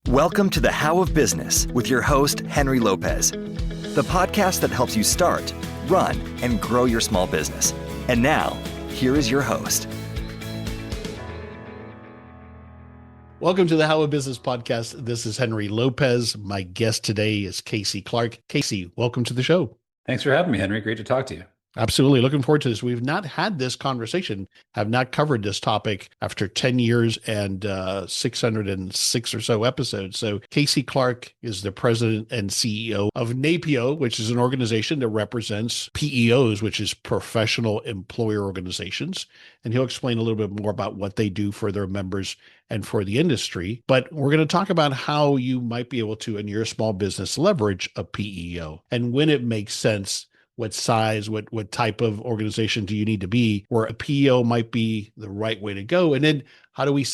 Welcome to the How of Business with your host, Henry Lopez, the podcast that helps you start, run, and grow your small business. And now, here is your host. Welcome to the How of Business podcast. This is Henry Lopez. My guest today is Casey Clark. Casey, welcome to the show. Thanks for having me, Henry. Great to talk to you. Absolutely. Looking forward to this. We've not had this conversation, have not covered this topic after 10 years and 606 or so episodes. So Casey Clark is the president and CEO of NAPEO, which is an organization that represents PEOs, which is professional employer organizations. And he'll explain a little bit more about what they do for their members and for the industry. But we're going to talk about how you might be able to, in your small business, leverage a PEO and when it makes sense. What size, what type of organization do you need to be where a PEO might be the right way to go? And then how do we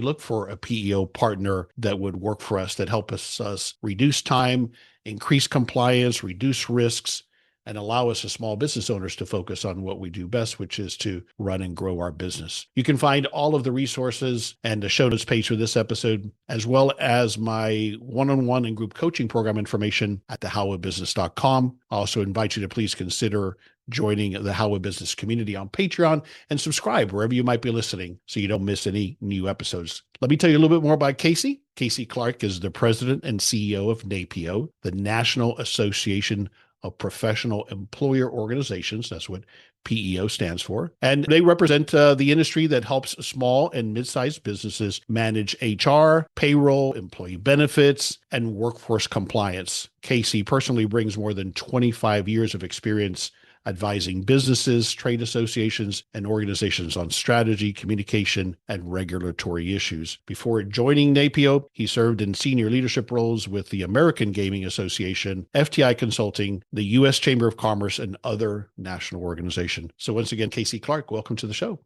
look for a PEO partner that would work for us, that help us reduce time, increase compliance, reduce risks, and allow us as small business owners to focus on what we do best, which is to run and grow our business. You can find all of the resources and the show notes page for this episode, as well as my one-on-one and group coaching program information at thehowofbusiness.com. I also invite you to please consider joining the How of Business community on Patreon and subscribe wherever you might be listening so you don't miss any new episodes. Let me tell you a little bit more about Casey. Casey Clark is the president and CEO of NAPEO, the National Association of Professional Employer Organizations. That's what PEO stands for. And they represent the industry that helps small and mid-sized businesses manage HR, payroll, employee benefits, and workforce compliance. Casey personally brings more than 25 years of experience advising businesses, trade associations, and organizations on strategy, communication, and regulatory issues. Before joining NAPEO, he served in senior leadership roles with the American Gaming Association, FTI Consulting, the U.S. Chamber of Commerce, and other national organizations. So once again, Casey Clark, welcome to the show.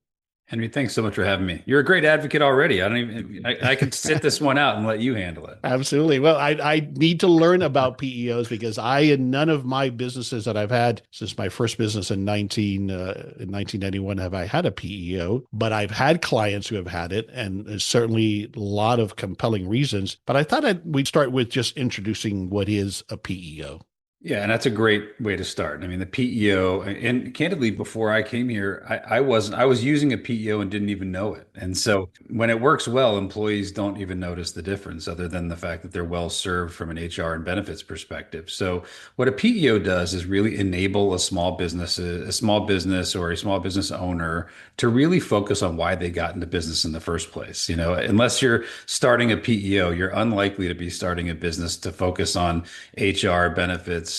Henry, thanks so much for having me. You're a great advocate already. I could sit this one out and let you handle it. Absolutely. Well, I need to learn about PEOs because in none of my businesses that I've had since my first business in 1991 have I had a PEO, but I've had clients who have had it, and there's certainly a lot of compelling reasons. But I thought we'd start with just introducing what is a PEO. Yeah, and that's a great way to start. I mean, the PEO, and candidly, before I came here, I was using a PEO and didn't even know it. And so when it works well, employees don't even notice the difference other than the fact that they're well served from an HR and benefits perspective. So what a PEO does is really enable a small business or a small business owner to really focus on why they got into business in the first place. You know, unless you're starting a PEO, you're unlikely to be starting a business to focus on HR, benefits,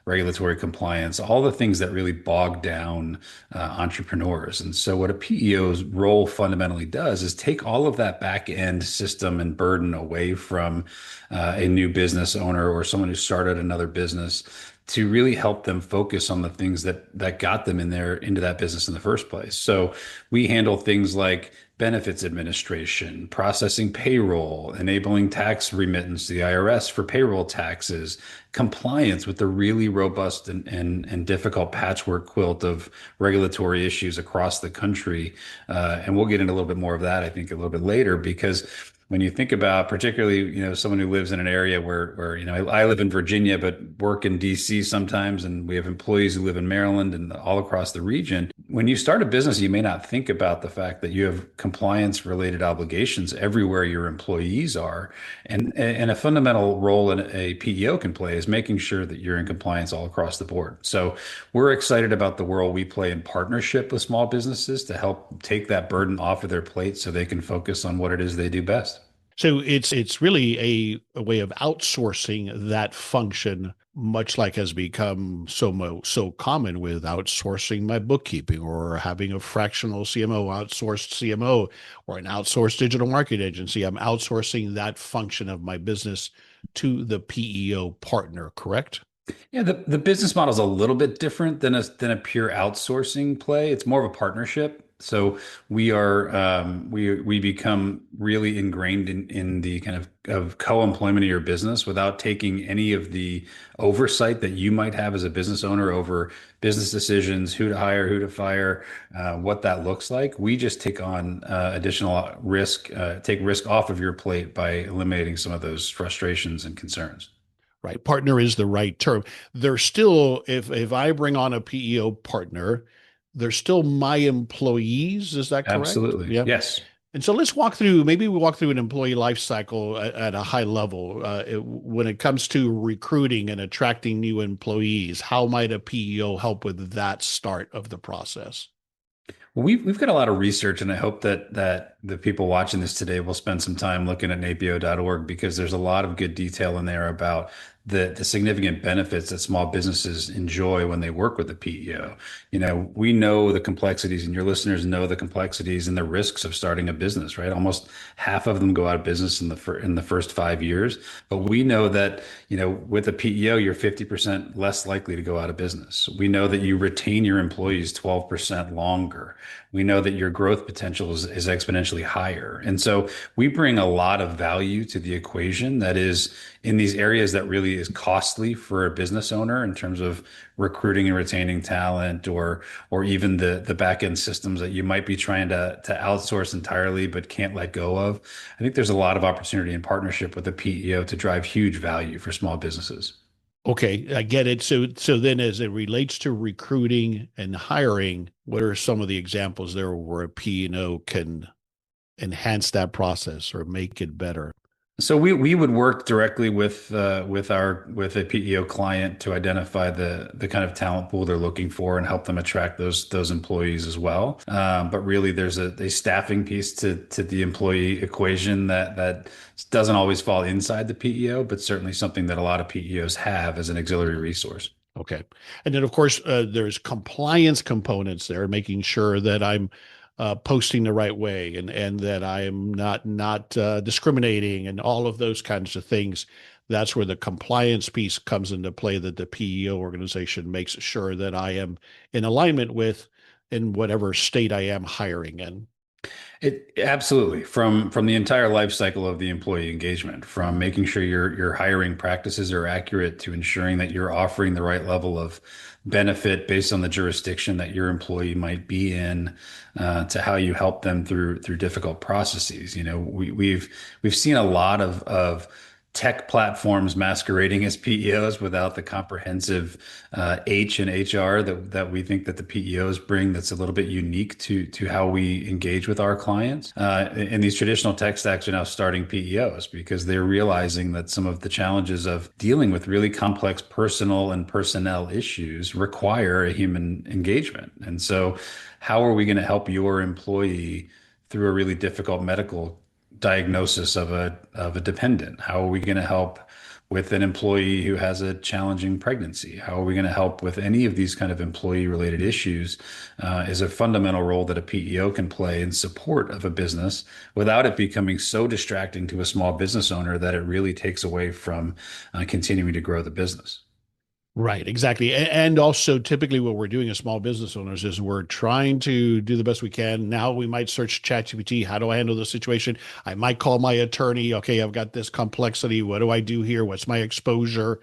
regulatory compliance, all the things that really bog down entrepreneurs. And so what a PEO's role fundamentally does is take all of that back end system and burden away from a new business owner or someone who started another business to really help them focus on the things that got them into that business in the first place. So we handle things like benefits administration, processing payroll, enabling tax remittance to the IRS for payroll taxes, compliance with the really robust and difficult patchwork quilt of regulatory issues across the country. And we'll get into a little bit more of that, I think, a little bit later, because when you think about particularly, someone who lives in an area where I live in Virginia, but work in DC sometimes, and we have employees who live in Maryland and all across the region. When you start a business, you may not think about the fact that you have compliance related obligations everywhere your employees are. And a fundamental role in a PEO can play is making sure that you're in compliance all across the board. So we're excited about the role we play in partnership with small businesses to help take that burden off of their plate so they can focus on what it is they do best. So it's really a way of outsourcing that function, much like has become so common with outsourcing my bookkeeping or having a fractional CMO, outsourced CMO, or an outsourced digital marketing agency. I'm outsourcing that function of my business to the PEO partner, correct? Yeah, the business model is a little bit different than a pure outsourcing play. It's more of a partnership. So we become really ingrained in the kind of co-employment of your business without taking any of the oversight that you might have as a business owner over business decisions, who to hire, who to fire, what that looks like. We just take on additional risk, take risk off of your plate by eliminating some of those frustrations and concerns. Right. Partner is the right term. They're still, if I bring on a PEO partner, they're still my employees. Is that correct? Absolutely. Yeah. Yes. And so let's walk through, maybe we walk through an employee life cycle at a high level. When it comes to recruiting and attracting new employees, how might a PEO help with that start of the process? Well, we've got a lot of research, and I hope that the people watching this today will spend some time looking at napeo.org because there's a lot of good detail in there about the significant benefits that small businesses enjoy when they work with the PEO. We know the complexities, and your listeners know the complexities and the risks of starting a business, right? Almost half of them go out of business in the first 5 years. But we know that, with a PEO, you're 50% less likely to go out of business. We know that you retain your employees 12% longer. We know that your growth potential is exponentially higher. And so we bring a lot of value to the equation that is in these areas that really is costly for a business owner in terms of recruiting and retaining talent or even the back end systems that you might be trying to outsource entirely but can't let go of. I think there's a lot of opportunity in partnership with the PEO to drive huge value for small businesses. Okay, I get it. So then as it relates to recruiting and hiring, what are some of the examples there where a P&O can enhance that process or make it better? So we would work directly with a PEO client to identify the kind of talent pool they're looking for and help them attract those employees as well. But really, there's a staffing piece to the employee equation that doesn't always fall inside the PEO, but certainly something that a lot of PEOs have as an auxiliary resource. Okay. And then, of course, there's compliance components there, making sure that I'm posting the right way and that I am not discriminating and all of those kinds of things. That's where the compliance piece comes into play that the PEO organization makes sure that I am in alignment with in whatever state I am hiring in. It absolutely from the entire life cycle of the employee engagement, from making sure your hiring practices are accurate to ensuring that you're offering the right level of benefit based on the jurisdiction that your employee might be in, to how you help them through difficult processes. We've seen a lot of tech platforms masquerading as PEOs without the comprehensive H and HR that we think that the PEOs bring. That's a little bit unique to how we engage with our clients. And these traditional tech stacks are now starting PEOs because they're realizing that some of the challenges of dealing with really complex personal and personnel issues require a human engagement. And so, how are we going to help your employee through a really difficult medical diagnosis of a dependent? How are we going to help with an employee who has a challenging pregnancy? How are we going to help with any of these kind of employee related issues? Is a fundamental role that a PEO can play in support of a business without it becoming so distracting to a small business owner that it really takes away from continuing to grow the business. Right, exactly. And also, typically, what we're doing as small business owners is we're trying to do the best we can. Now, we might search ChatGPT. How do I handle this situation? I might call my attorney. Okay, I've got this complexity. What do I do here? What's my exposure?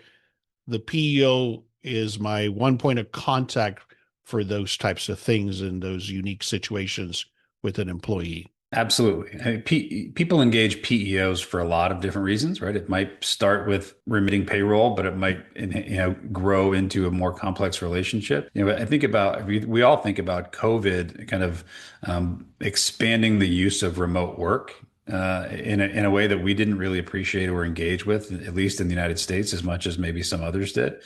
The PEO is my one point of contact for those types of things in those unique situations with an employee. Absolutely. People engage PEOs for a lot of different reasons, right? It might start with remitting payroll, but it might, grow into a more complex relationship. I think about, we all think about COVID kind of expanding the use of remote work in a way that we didn't really appreciate or engage with, at least in the United States, as much as maybe some others did.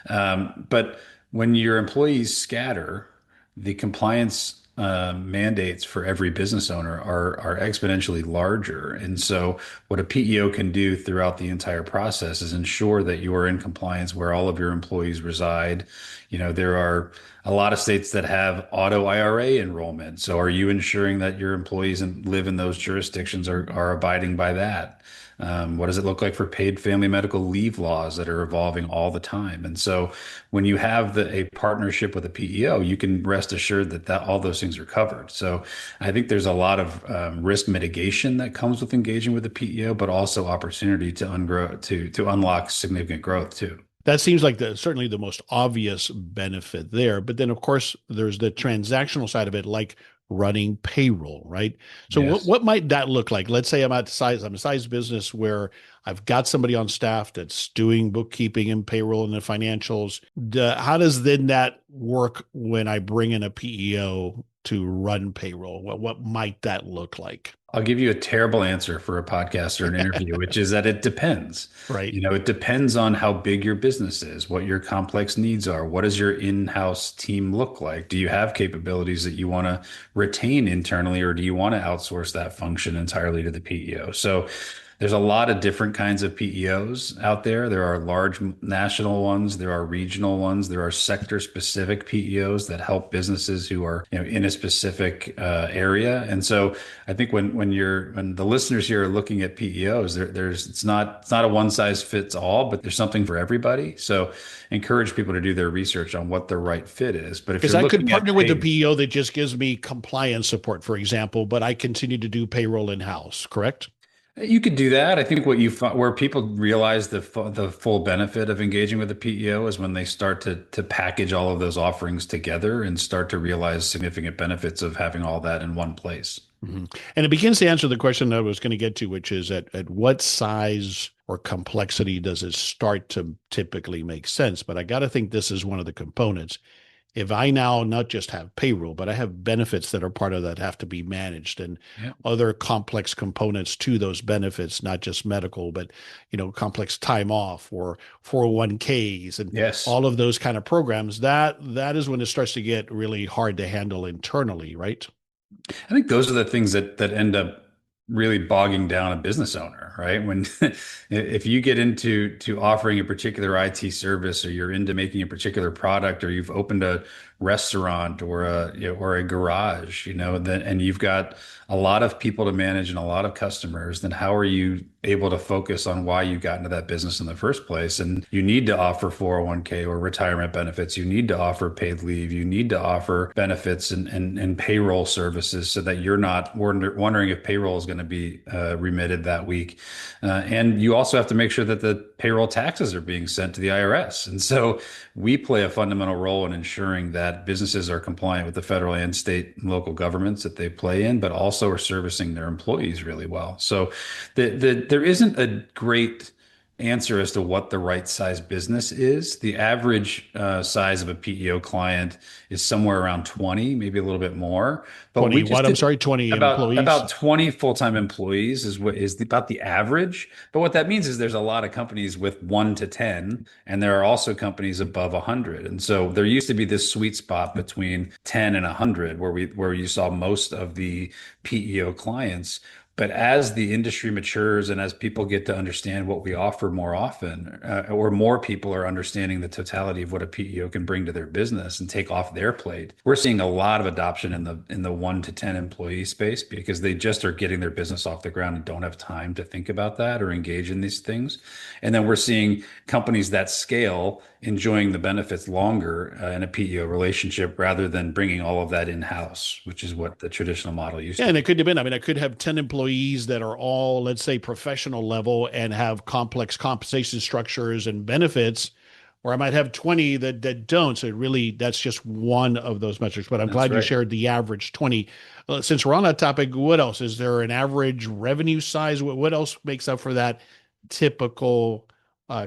But when your employees scatter, the compliance mandates for every business owner are exponentially larger. And so what a PEO can do throughout the entire process is ensure that you are in compliance where all of your employees reside. There are a lot of states that have auto IRA enrollment. So are you ensuring that your employees live in those jurisdictions are abiding by that? What does it look like for paid family medical leave laws that are evolving all the time? And so when you have a partnership with a PEO, you can rest assured that all those things are covered. So I think there's a lot of risk mitigation that comes with engaging with a PEO, but also opportunity to unlock significant growth too. That seems like certainly the most obvious benefit there. But then, of course, there's the transactional side of it, like running payroll, right? So Yes. what might that look like? Let's say I'm a size business where I've got somebody on staff that's doing bookkeeping and payroll and the financials. How does then that work when I bring in a PEO to run payroll? What might that look like? I'll give you a terrible answer for a podcast or an interview, which is that it depends. Right. It depends on how big your business is, what your complex needs are. What does your in-house team look like? Do you have capabilities that you want to retain internally, or do you want to outsource that function entirely to the PEO? So there's a lot of different kinds of PEOs out there. There are large national ones, there are regional ones, there are sector-specific PEOs that help businesses who are, in a specific area. And so I think when the listeners here are looking at PEOs, it's not a one size fits all, but there's something for everybody. So encourage people to do their research on what the right fit is. But if Because you're I could looking at partner with the PEO that just gives me compliance support, for example, but I continue to do payroll in-house, correct? you could do that. I think where people realize the full benefit of engaging with the PEO is when they start to package all of those offerings together and start to realize significant benefits of having all that in one place. Mm-hmm. And it begins to answer the question that I was going to get to, which is at what size or complexity does it start to typically make sense? But I got to think this is one of the components. If I now not just have payroll, but I have benefits that are part of that have to be managed and Yeah. other complex components to those benefits, not just medical, but complex time off or 401ks and Yes. all of those kind of programs, that is when it starts to get really hard to handle internally, right? I think those are the things that end up really bogging down a business owner, right? When if you get into offering a particular IT service, or you're into making a particular product, or you've opened a restaurant or a garage, then and you've got a lot of people to manage and a lot of customers, then how are you able to focus on why you got into that business in the first place? And you need to offer 401k or retirement benefits. You need to offer paid leave. You need to offer benefits and payroll services so that you're not wondering if payroll is going to be remitted that week. And you also have to make sure that the payroll taxes are being sent to the IRS. And so we play a fundamental role in ensuring that businesses are compliant with the federal and state and local governments that they play in, but also are servicing their employees really well. So there isn't a great answer as to what the right size business is. The average size of a PEO client is somewhere around 20, maybe a little bit more. But 20 what? I'm sorry, 20 employees? About 20 full-time employees is about the average. But what that means is there's a lot of companies with 1 to 10, and there are also companies above 100. And so there used to be this sweet spot between 10 and 100 where you saw most of the PEO clients. But as the industry matures and as people get to understand what we offer more often, or more people are understanding the totality of what a PEO can bring to their business and take off their plate, we're seeing a lot of adoption in the 1 to 10 employee space, because they just are getting their business off the ground and don't have time to think about that or engage in these things. And then we're seeing companies that scale enjoying the benefits longer in a PEO relationship, rather than bringing all of that in-house, which is what the traditional model used to be. And it could have been, I could have 10 employees that are all, let's say, professional level and have complex compensation structures and benefits, or I might have 20 that don't. So that's just one of those metrics. But I'm glad you shared the average 20. Since we're on that topic, what else? Is there an average revenue size? What else makes up for that typical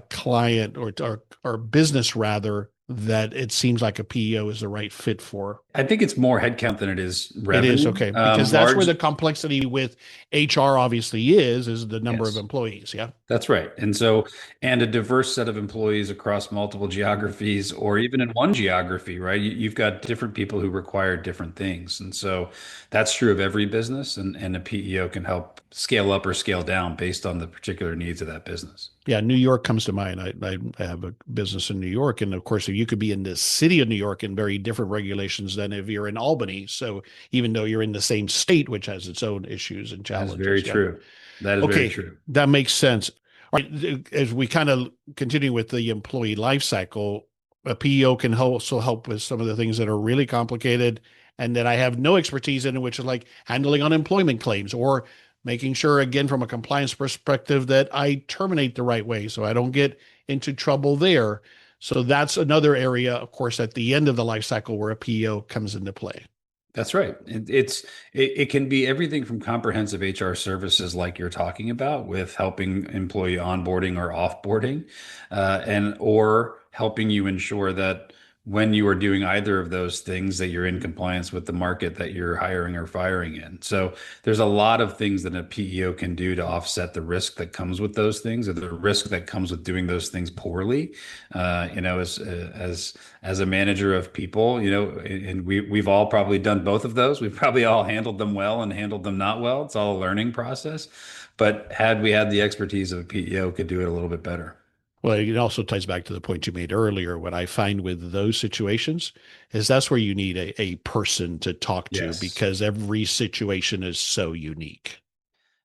client or business, rather, that it seems like a PEO is the right fit for? I think it's more headcount than it is revenue. It is, okay, because that's where the complexity with HR obviously is the number of employees. Yeah, that's right. And a diverse set of employees across multiple geographies, or even in one geography, right? You've got different people who require different things. And so that's true of every business, and a PEO can help scale up or scale down based on the particular needs of that business. Yeah, New York comes to mind. I have a business in New York, and of course, you could be in the city of New York in very different regulations than if you're in Albany. So even though you're in the same state, which has its own issues and challenges. That's very true. That is very Okay, true. that makes sense. All right, as we kind of continue with the employee life cycle, a PEO can also help with some of the things that are really complicated and that I have no expertise in, which is like handling unemployment claims or making sure, again, from a compliance perspective, that I terminate the right way so I don't get into trouble there. So that's another area, of course, at the end of the life cycle where a PEO comes into play. That's right. It can be everything from comprehensive HR services like you're talking about with helping employee onboarding or offboarding, and or helping you ensure that when you are doing either of those things that you're in compliance with the market that you're hiring or firing in. So there's a lot of things that a PEO can do to offset the risk that comes with those things or the risk that comes with doing those things poorly. As a manager of people, and we've all probably done both of those. We've probably all handled them well and handled them not well. It's all a learning process. But had we had the expertise of a PEO, could do it a little bit better. Well, it also ties back to the point you made earlier. What I find with those situations is that's where you need a person to talk to Yes. because every situation is so unique.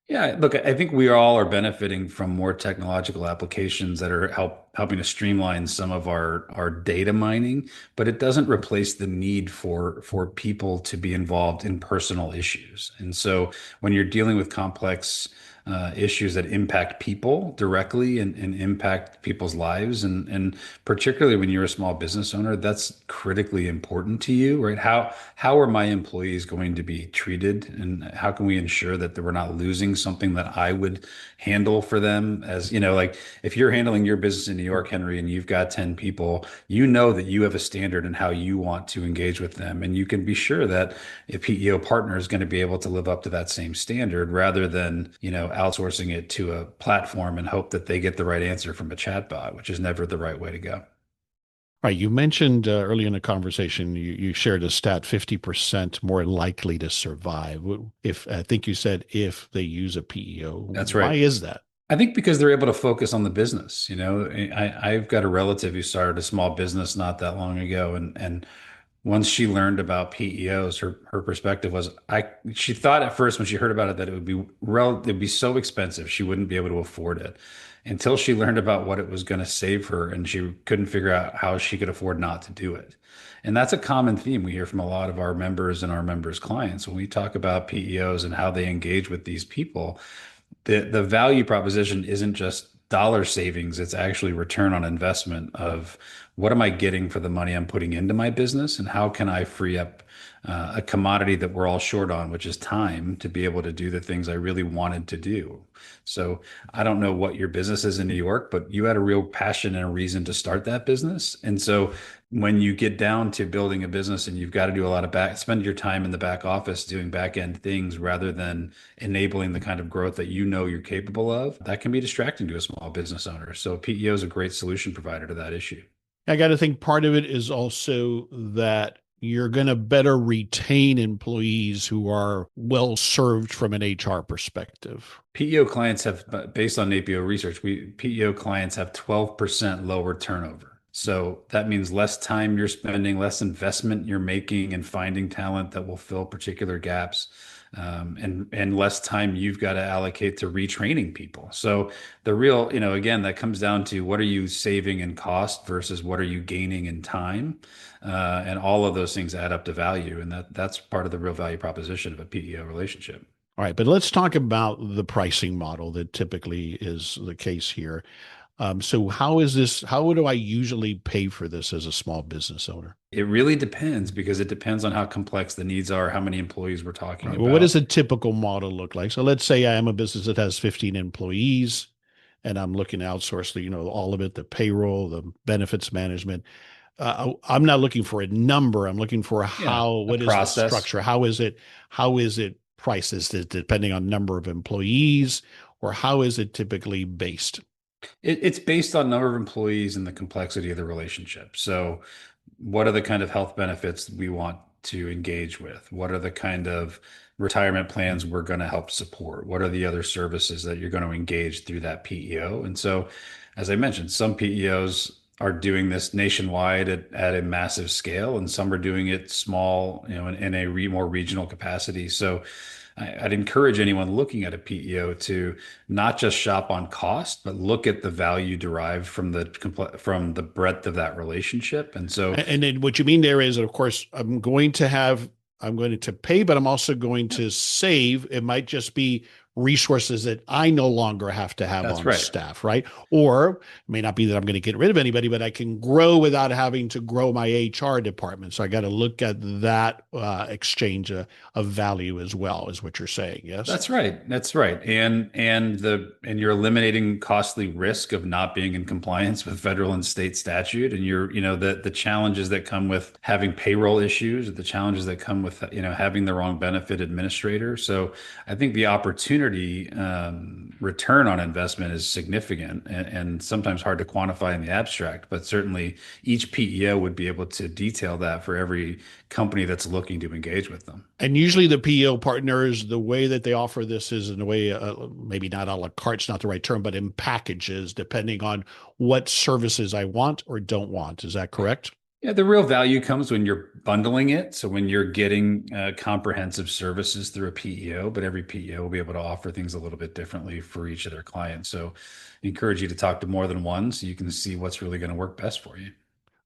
Yeah, look, I think we all are benefiting from more technological applications that are helping to streamline some of our data mining, but it doesn't replace the need for people to be involved in personal issues. And so when you're dealing with complex issues that impact people directly and impact people's lives, and particularly when you're a small business owner, that's critically important to you, right? How are my employees going to be treated, and how can we ensure that we're not losing something that I would handle for them? As you know, like if you're handling your business in New York, Henry, and you've got 10 people, you know that you have a standard in how you want to engage with them, and you can be sure that a PEO partner is going to be able to live up to that same standard rather than, outsourcing it to a platform and hope that they get the right answer from a chatbot, which is never the right way to go. Right. You mentioned early in the conversation, you shared a stat 50% more likely to survive. If I think you said if they use a PEO, That's why right. is that? I think because they're able to focus on the business. I've got a relative who started a small business not that long ago, and once she learned about PEOs, her perspective was she thought at first when she heard about it that it'd be so expensive she wouldn't be able to afford it until she learned about what it was going to save her, and she couldn't figure out how she could afford not to do it. And that's a common theme we hear from a lot of our members and our members' clients when we talk about PEOs and how they engage with these people. The value proposition isn't just dollar savings, it's actually return on investment of what am I getting for the money I'm putting into my business, and how can I free up a commodity that we're all short on, which is time, to be able to do the things I really wanted to do. So I don't know what your business is in New York, but you had a real passion and a reason to start that business. And so when you get down to building a business and you've got to do a lot of spend your time in the back office doing back end things rather than enabling the kind of growth that you're capable of, that can be distracting to a small business owner. So PEO is a great solution provider to that issue. I got to think part of it is also that you're going to better retain employees who are well served from an HR perspective. PEO clients have, based on NAPEO research, PEO clients have 12% lower turnover. So that means less time you're spending, less investment you're making in finding talent that will fill particular gaps, and less time you've got to allocate to retraining people. So the real, again, that comes down to what are you saving in cost versus what are you gaining in time, and all of those things add up to value, and that's part of the real value proposition of a PEO relationship. All right, but let's talk about the pricing model that typically is the case here. So how is this? How do I usually pay for this as a small business owner? It really depends because it depends on how complex the needs are, how many employees we're All talking right, well, what does about. a typical model look like? So let's say I am a business that has 15 employees and I'm looking to outsource all of it, the payroll, the benefits management. I'm not looking for a number. I'm looking for Yeah, a what is the process. structure? How is it priced? Is it depending on number of employees or how is it typically based? It's based on number of employees and the complexity of the relationship. So, what are the kind of health benefits we want to engage with? What are the kind of retirement plans we're going to help support? What are the other services that you're going to engage through that PEO? And so, as I mentioned, some PEOs are doing this nationwide at a massive scale, and some are doing it small, in a more regional capacity. So, I'd encourage anyone looking at a PEO to not just shop on cost, but look at the value derived from the breadth of that relationship. And so, And then what you mean there is, of course, I'm going to pay, but I'm also going to save. It might just be resources that I no longer have to have that's on right. staff, right? Or it may not be that I'm going to get rid of anybody, but I can grow without having to grow my HR department. So I got to look at that exchange of value as well, is what you're saying. Yes. That's right. That's right. And you're eliminating costly risk of not being in compliance with federal and state statute. And the challenges that come with having payroll issues, the challenges that come with, having the wrong benefit administrator. So I think the opportunity return on investment is significant and sometimes hard to quantify in the abstract, but certainly each PEO would be able to detail that for every company that's looking to engage with them. And usually the PEO partners, the way that they offer this is in a way, maybe not a la carte, it's not the right term, but in packages, depending on what services I want or don't want. Is that correct? Yeah, the real value comes when you're bundling it. So when you're getting comprehensive services through a PEO, but every PEO will be able to offer things a little bit differently for each of their clients. So I encourage you to talk to more than one so you can see what's really going to work best for you.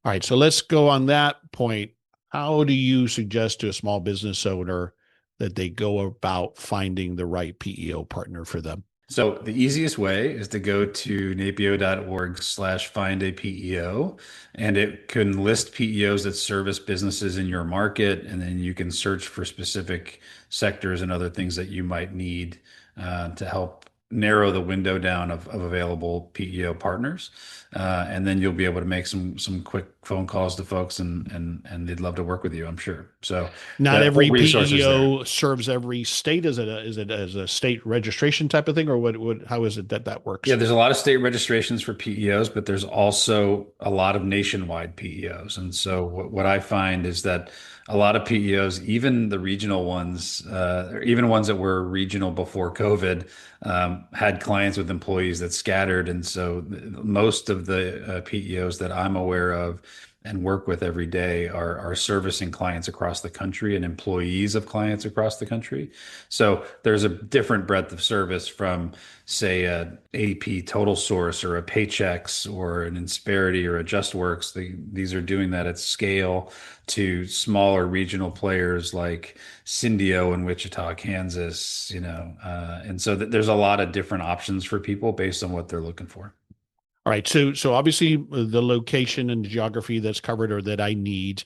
All right. So let's go on that point. How do you suggest to a small business owner that they go about finding the right PEO partner for them? So the easiest way is to go to napeo.org/find a PEO, and it can list PEOs that service businesses in your market, and then you can search for specific sectors and other things that you might need to help narrow the window down of available PEO partners. And then you'll be able to make some quick phone calls to folks and they'd love to work with you, I'm sure. So Not the every whole resource is there. PEO serves every state. Is it as a state registration type of thing, or how is it that works? Yeah, there's a lot of state registrations for PEOs, but there's also a lot of nationwide PEOs. And so what I find is that a lot of PEOs, even the regional ones, or even ones that were regional before COVID, had clients with employees that scattered. And so most of the PEOs that I'm aware of and work with every day are servicing clients across the country and employees of clients across the country. So there's a different breadth of service from, say, a AP Total Source or a Paychex or an Insperity or a JustWorks. These are doing that at scale to smaller regional players like Syndio in Wichita, Kansas, and so there's a lot of different options for people based on what they're looking for. All right. So obviously the location and the geography that's covered or that I need.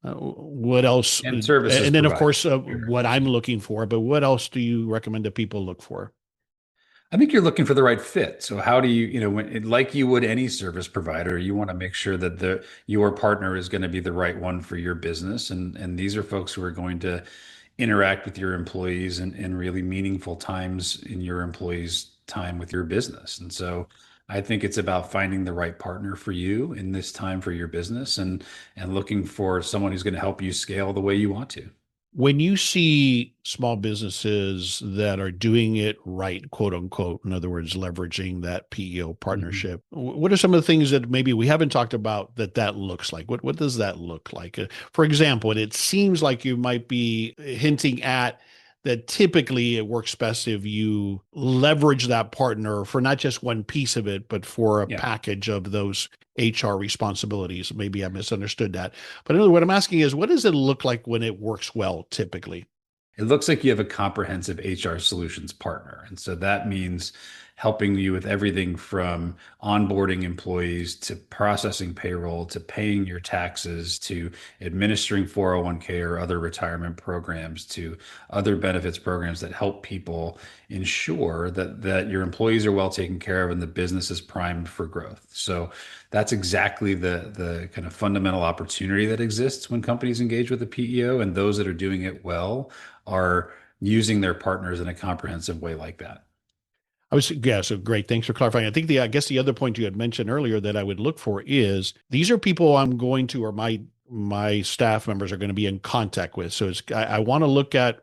What else? And services And then, of provided. course, what I'm looking for. But what else do you recommend that people look for? I think you're looking for the right fit. So how do like you would any service provider, you want to make sure that your partner is going to be the right one for your business. And these are folks who are going to interact with your employees in really meaningful times in your employees' time with your business. And so I think it's about finding the right partner for you in this time for your business and looking for someone who's going to help you scale the way you want to. When you see small businesses that are doing it right, quote unquote, in other words, leveraging that PEO partnership, what are some of the things that maybe we haven't talked about that looks like? What does that look like? For example, and it seems like you might be hinting at that typically it works best if you leverage that partner for not just one piece of it, but for a Yeah. package of those HR responsibilities. Maybe I misunderstood that. But anyway, what I'm asking is, what does it look like when it works well, typically? It looks like you have a comprehensive HR solutions partner. And so that means helping you with everything from onboarding employees to processing payroll to paying your taxes to administering 401k or other retirement programs to other benefits programs that help people ensure that your employees are well taken care of and the business is primed for growth. So that's exactly the kind of fundamental opportunity that exists when companies engage with a PEO, and those that are doing it well are using their partners in a comprehensive way like that. Yeah, so great. Thanks for clarifying. I guess the other point you had mentioned earlier that I would look for is these are people I'm going to, or my staff members are going to be in contact with. So I want to look at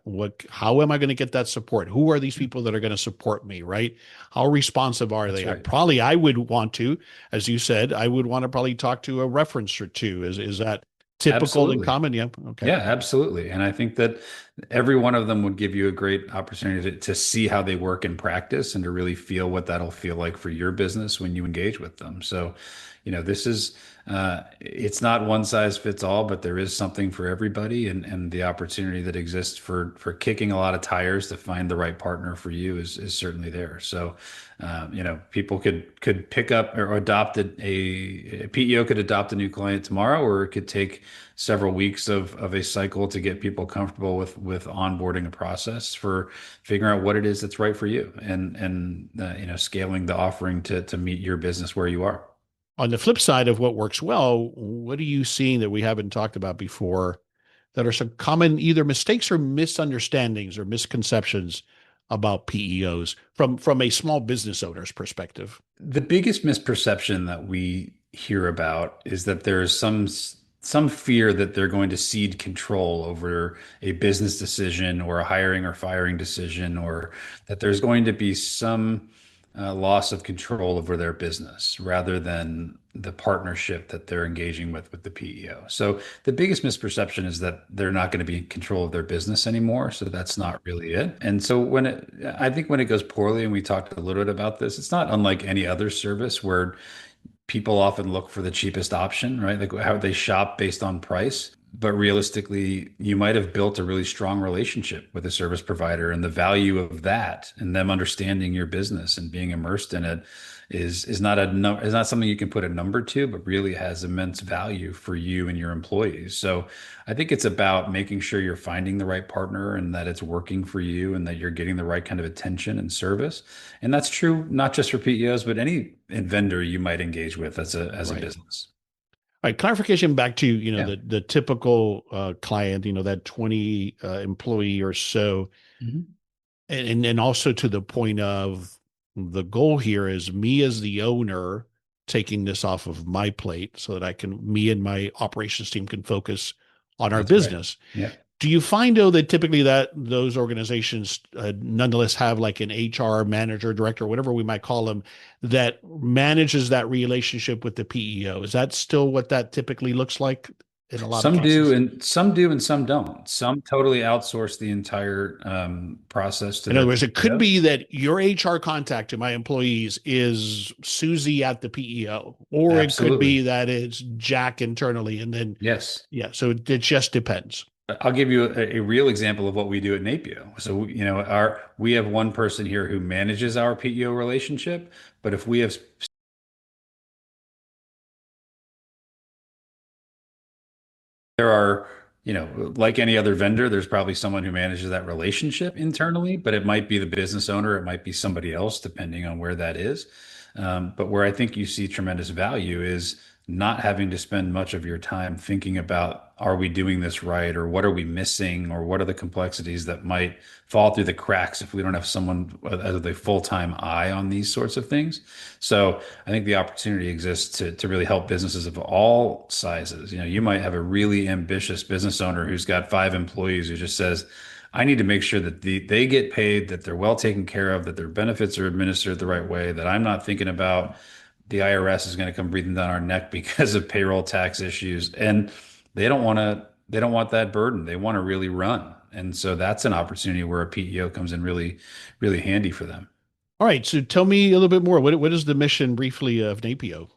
how am I going to get that support? Who are these people that are going to support me, right? How responsive are That's they? right. I would want to, as you said, I would want to probably talk to a reference or two. Is that typical and Absolutely. common? Yeah. Okay. Yeah, absolutely. And I think that every one of them would give you a great opportunity to see how they work in practice and to really feel what that'll feel like for your business when you engage with them. So, this is it's not one size fits all, but there is something for everybody, and the opportunity that exists for kicking a lot of tires to find the right partner for you is certainly there. So, people could pick up or adopt a PEO could adopt a new client tomorrow, or it could take several weeks of a cycle to get people comfortable with onboarding a process for figuring out what it is that's right for you, and scaling the offering to meet your business where you are. On the flip side of what works well, what are you seeing that we haven't talked about before that are some common either mistakes or misunderstandings or misconceptions about PEOs from a small business owner's perspective? The biggest misperception that we hear about is that there is some fear that they're going to cede control over a business decision or a hiring or firing decision, or that there's going to be some loss of control over their business rather than the partnership that they're engaging with the PEO. So the biggest misperception is that they're not going to be in control of their business anymore. So that's not really it. And so I think when it goes poorly, and we talked a little bit about this, it's not unlike any other service where people often look for the cheapest option, right? Like how they shop based on price. But realistically, you might have built a really strong relationship with a service provider, and the value of that and them understanding your business and being immersed in it is not is not something you can put a number to, but really has immense value for you and your employees. So I think it's about making sure you're finding the right partner and that it's working for you and that you're getting the right kind of attention and service. And that's true not just for PEOs, but any vendor you might engage with as a Right. business. All right, clarification back to, Yeah. the typical client, that 20 employee or so, Mhm. and also to the point of the goal here is me as the owner taking this off of my plate so that me and my operations team can focus on our That's right. business. Yeah. Do you find though that typically that those organizations nonetheless have like an HR manager, director, whatever we might call them, that manages that relationship with the PEO? Is that still what that typically looks like in a lot of Some do, cases? and some do, and some don't. Some totally outsource the entire process to In their other words, it could PEO. be that your HR contact to my employees is Susie at the PEO, or it could Absolutely. be that it's Jack internally. And then, Yes. yeah, so it just depends. I'll give you a real example of what we do at NAPEO. So, we have one person here who manages our PEO relationship, but if we have there are, like any other vendor, there's probably someone who manages that relationship internally, but it might be the business owner, it might be somebody else, depending on where that is. But where I think you see tremendous value is not having to spend much of your time thinking about, are we doing this right? Or what are we missing? Or what are the complexities that might fall through the cracks if we don't have someone with a full-time eye on these sorts of things? So I think the opportunity exists to really help businesses of all sizes. You might have a really ambitious business owner who's got 5 employees who just says, I need to make sure that they get paid, that they're well taken care of, that their benefits are administered the right way, that I'm not thinking about the IRS is going to come breathing down our neck because of payroll tax issues. And they don't want that burden. They want to really run. And so that's an opportunity where a PEO comes in really, really handy for them. All right, so tell me a little bit more. What is the mission briefly of NAPEO?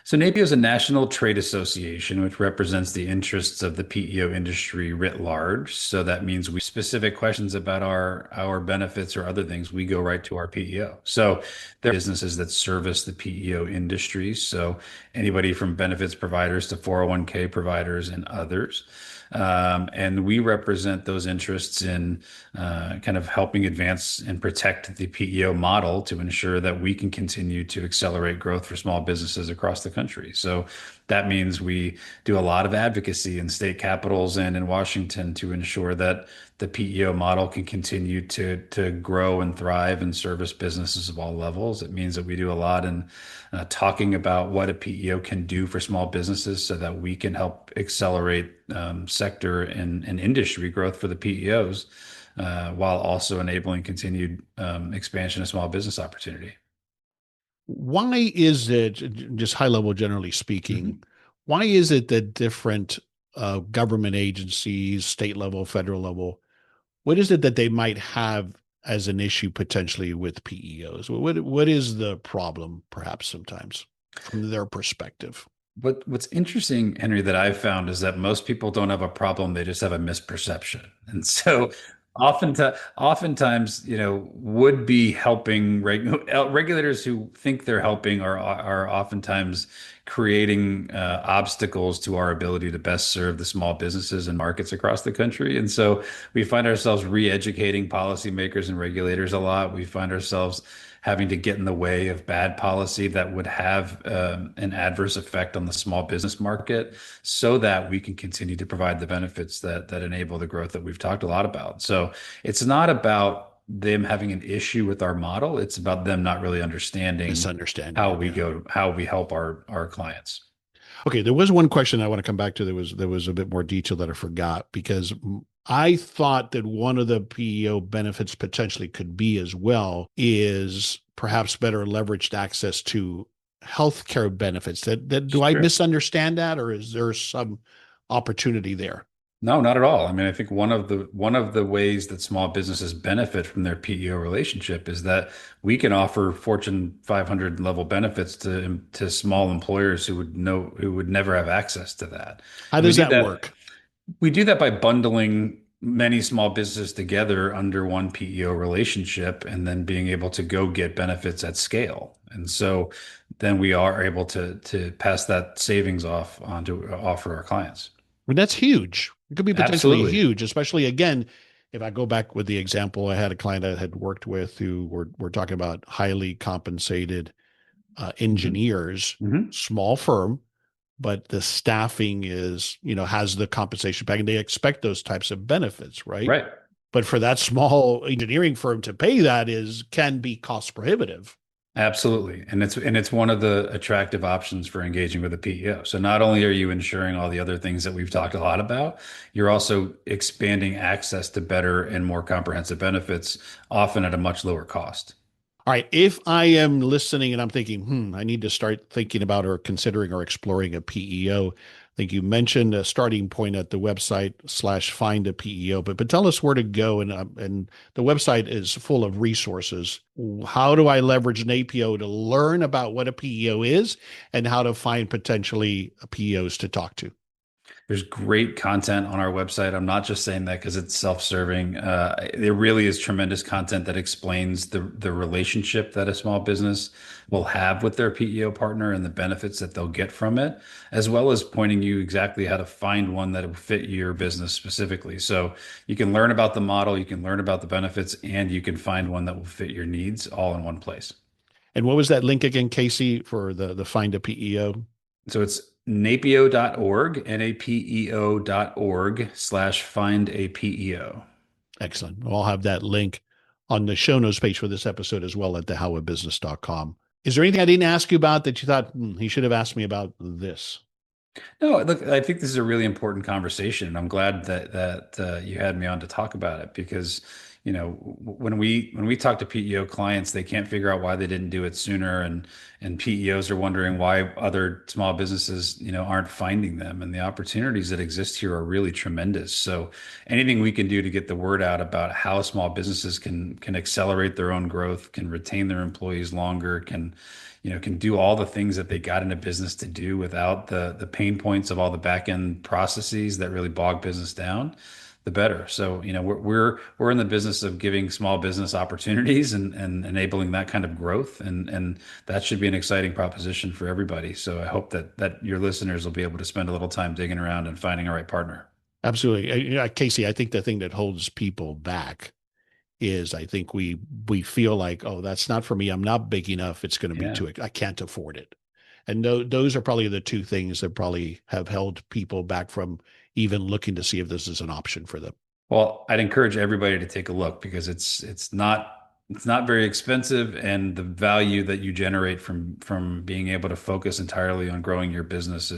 So NAPEO is a national trade association which represents the interests of the PEO industry writ large. So that means we specific questions about our benefits or other things, we go right to our PEO. So there are businesses that service the PEO industry. So anybody from benefits providers to 401k providers and others. And we represent those interests in kind of helping advance and protect the PEO model to ensure that we can continue to accelerate growth for small businesses across the country. So that means we do a lot of advocacy in state capitals and in Washington to ensure that the PEO model can continue to grow and thrive and service businesses of all levels. It means that we do a lot in talking about what a PEO can do for small businesses so that we can help accelerate sector and industry growth for the PEOs while also enabling continued expansion of small business opportunity. Why is it, just high level, generally speaking, Mhm. why is it that different government agencies, state level, federal level, What is it that they might have as an issue potentially with PEOs? What is the problem perhaps sometimes from their perspective? What's interesting, Henry, that I've found is that most people don't have a problem, they just have a misperception. And so oftentimes, would be helping regulators who think they're helping are oftentimes creating obstacles to our ability to best serve the small businesses and markets across the country. And so we find ourselves re-educating policymakers and regulators a lot. We find ourselves having to get in the way of bad policy that would have an adverse effect on the small business market so that we can continue to provide the benefits that enable the growth that we've talked a lot about. So it's not about them having an issue with our model. It's about them not really understanding Misunderstanding how it, we yeah. how we help our clients. Okay, there was one question I want to come back to. There was a bit more detail that I forgot because I thought that one of the PEO benefits potentially could be as well is perhaps better leveraged access to healthcare benefits. That do I Sure. misunderstand that, or is there some opportunity there? No, not at all. I mean, I think one of the ways that small businesses benefit from their PEO relationship is that we can offer Fortune 500 level benefits to small employers who would never have access to that. How And we does do that that work? we do that by bundling many small businesses together under one PEO relationship and then being able to go get benefits at scale. And so then we are able to pass that savings off on to offer our clients. Well, that's huge. It could be potentially Absolutely. huge, especially again, if I go back with the example, I had a client I had worked with who were talking about highly compensated Mhm. engineers, Mhm. small firm, but the staffing is, has the compensation pack and they expect those types of benefits, right? Right. But for that small engineering firm to pay that can be cost prohibitive. Absolutely. And it's one of the attractive options for engaging with a PEO. So not only are you ensuring all the other things that we've talked a lot about, you're also expanding access to better and more comprehensive benefits, often at a much lower cost. All right. If I am listening and I'm thinking, I need to start thinking about or considering or exploring a PEO. I think you mentioned a starting point at the website / find a PEO, but tell us where to go. And the website is full of resources. How do I leverage an APO to learn about what a PEO is and how to find potentially PEOs to talk to? There's great content on our website. I'm not just saying that because it's self-serving. There really is tremendous content that explains the relationship that a small business will have with their PEO partner and the benefits that they'll get from it, as well as pointing you exactly how to find one that will fit your business specifically. So you can learn about the model, you can learn about the benefits, and you can find one that will fit your needs all in one place. And what was that link again, Casey, for the find a PEO? So it's napeo.org, napeo.org/find a PEO. Excellent. I'll have that link on the show notes page for this episode as well at thehowabusiness.com. Is there anything I didn't ask you about that you thought he should have asked me about this? No, look, I think this is a really important conversation. I'm glad that you had me on to talk about it because, when we talk to PEO clients, they can't figure out why they didn't do it sooner, and PEOs are wondering why other small businesses, aren't finding them. And the opportunities that exist here are really tremendous. So anything we can do to get the word out about how small businesses can accelerate their own growth, can retain their employees longer, can do all the things that they got into business to do without the pain points of all the back end processes that really bog business down, the better. So, we're in the business of giving small business opportunities and enabling that kind of growth, and that should be an exciting proposition for everybody. So I hope that your listeners will be able to spend a little time digging around and finding a right partner. Absolutely. Casey, I think the thing that holds people back is I think we feel like, oh, that's not for me. I'm not big enough. It's going to be Yeah. I can't afford it. And those are probably the two things that probably have held people back from even looking to see if this is an option for them. Well, I'd encourage everybody to take a look because it's not very expensive, and the value that you generate from being able to focus entirely on growing your business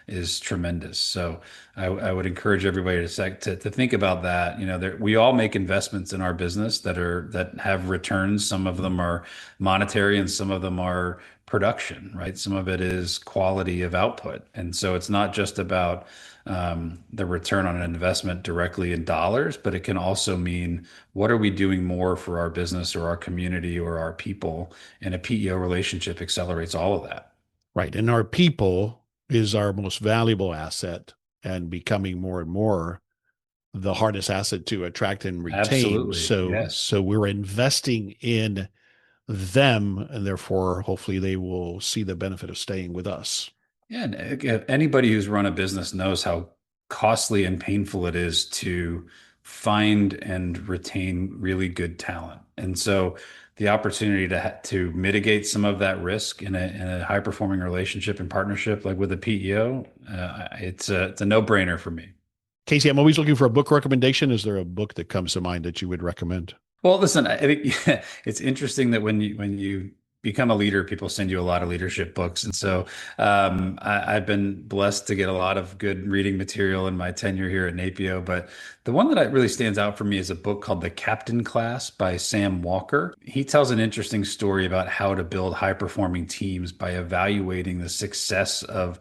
is tremendous. So I would encourage everybody to think about that. We all make investments in our business that have returns. Some of them are monetary and some of them are production, right? Some of it is quality of output. And so it's not just about the return on an investment directly in dollars, but it can also mean what are we doing more for our business or our community or our people? And a PEO relationship accelerates all of that. Right. And our people is our most valuable asset and becoming more and more the hardest asset to attract and retain. Absolutely. So, Yes. so we're investing in them, and therefore, hopefully, they will see the benefit of staying with us. Yeah, and anybody who's run a business knows how costly and painful it is to find and retain really good talent. And so the opportunity to mitigate some of that risk in a high performing relationship and partnership like with a PEO, it's a no-brainer for me. Casey, I'm always looking for a book recommendation. Is there a book that comes to mind that you would recommend? Well, listen, I think it's interesting that when you become a leader, people send you a lot of leadership books, and so I've been blessed to get a lot of good reading material in my tenure here at NAPEO. But the one that really stands out for me is a book called The Captain Class by Sam Walker. He tells an interesting story about how to build high performing teams by evaluating the success of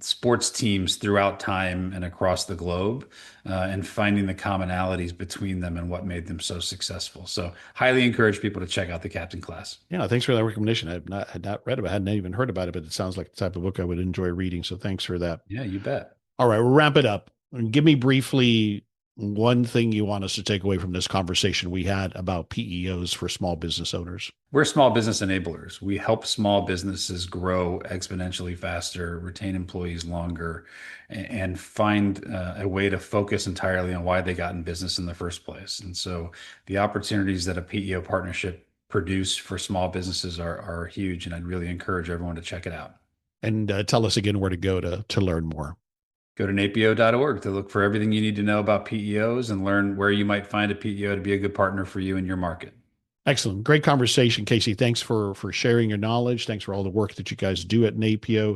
sports teams throughout time and across the globe, and finding the commonalities between them and what made them so successful. So highly encourage people to check out The Captain Class. Yeah, thanks for that recommendation. Had not read about it, hadn't even heard about it, but it sounds like the type of book I would enjoy reading. So thanks for that. Yeah, you bet. All right, we'll wrap it up. Give me briefly one thing you want us to take away from this conversation we had about PEOs for small business owners. We're small business enablers. We help small businesses grow exponentially faster, retain employees longer, and find a way to focus entirely on why they got in business in the first place. And so the opportunities that a PEO partnership produce for small businesses are huge, and I'd really encourage everyone to check it out. And tell us again where to go to learn more. Go to napeo.org to look for everything you need to know about PEOs and learn where you might find a PEO to be a good partner for you in your market. Excellent. Great conversation, Casey. Thanks for sharing your knowledge. Thanks for all the work that you guys do at NAPEO.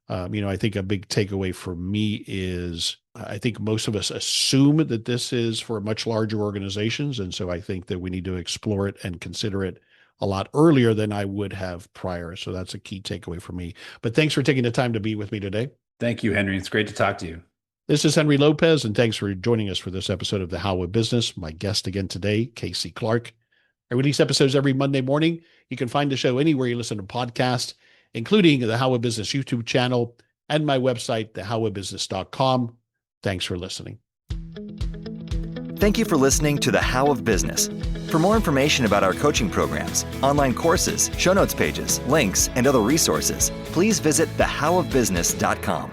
I think a big takeaway for me is I think most of us assume that this is for much larger organizations. And so I think that we need to explore it and consider it a lot earlier than I would have prior. So that's a key takeaway for me. But thanks for taking the time to be with me today. Thank you, Henry. It's great to talk to you. This is Henry Lopez, and thanks for joining us for this episode of The How of Business. My guest again today, Casey Clark. I release episodes every Monday morning. You can find the show anywhere you listen to podcasts, including the How of Business YouTube channel and my website, thehowofbusiness.com. Thanks for listening. Thank you for listening to The How of Business. For more information about our coaching programs, online courses, show notes pages, links, and other resources, please visit thehowofbusiness.com.